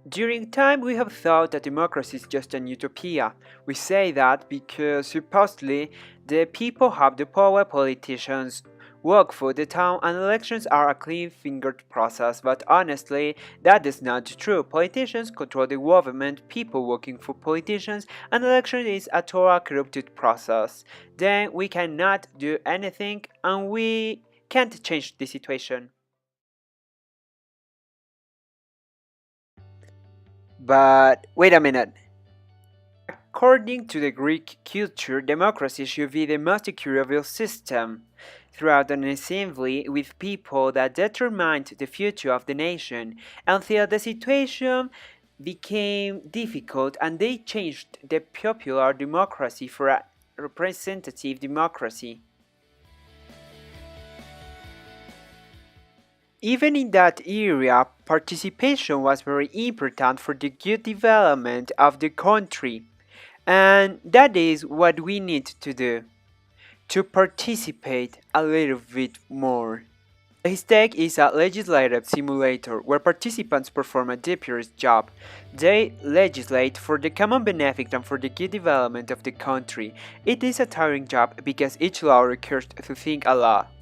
During time we have thought that democracy is just an utopia. We say that because supposedly the people have the power, politicians work for the town, and elections are a clean-fingered process, but honestly that is not true. Politicians control the government, people working for politicians, and election is a total corrupted process. Then we cannot do anything and we can't change the situation. But wait a minute. According to the Greek culture, democracy should be the most equitable system. Throughout an assembly with people that determined the future of the nation, until the situation became difficult and they changed the popular democracy for a representative democracy. Even in that area, participation was very important for the good development of the country. And that is what we need to do, to participate a little bit more. The stake is a legislative simulator where participants perform a deputy's job. They legislate for the common benefit and for the good development of the country. It is a tiring job because each law requires to think a lot.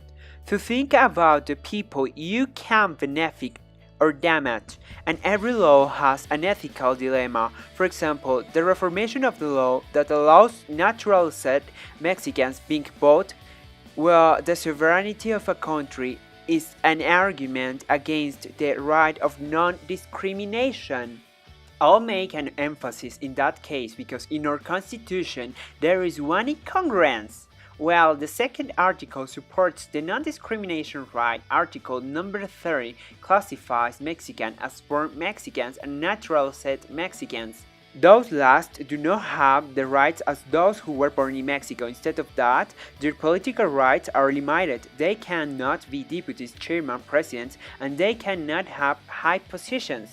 To think about the people you can benefit or damage, and every law has an ethical dilemma. For example, the reformation of the law that allows naturalized Mexicans being bought, well, the sovereignty of a country is an argument against the right of non-discrimination. I'll make an emphasis in that case because in our constitution there is one incongruence. Well, the second article supports the non-discrimination right. Article number 30 classifies Mexicans as born Mexicans and naturalized Mexicans. Those last do not have the rights as those who were born in Mexico. Instead of that, their political rights are limited. They cannot be deputies, chairman, presidents, and they cannot have high positions.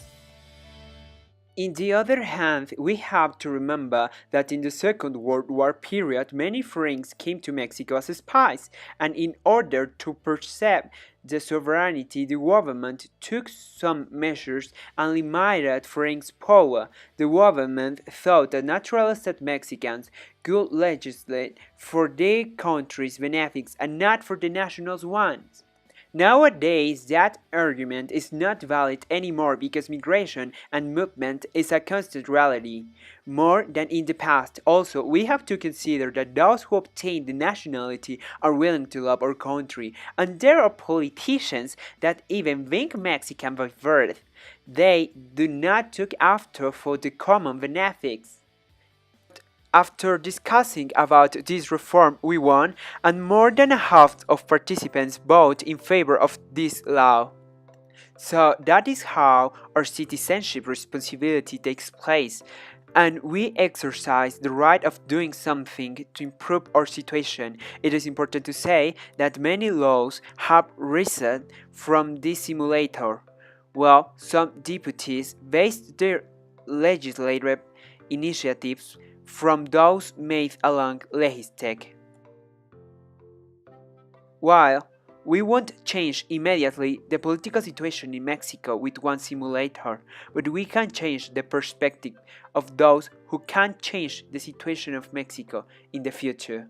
In the other hand, we have to remember that in the Second World War period, many foreigners came to Mexico as spies, and in order to preserve the sovereignty, the government took some measures and limited foreigners' power. The government thought that naturalized Mexicans could legislate for their country's benefits and not for the nationals' ones. Nowadays, that argument is not valid anymore because migration and movement is a constant reality, more than in the past. Also, we have to consider that those who obtain the nationality are willing to love our country, and there are politicians that even being Mexican by birth, they do not look after for the common benefits. After discussing about this reform we won, and more than a half of participants voted in favor of this law. So that is how our citizenship responsibility takes place, and we exercise the right of doing something to improve our situation. It is important to say that many laws have risen from this simulator. Well, some deputies based their legislative initiatives from those made along Legistec. While we won't change immediately the political situation in Mexico with one simulator, but we can change the perspective of those who can change the situation of Mexico in the future.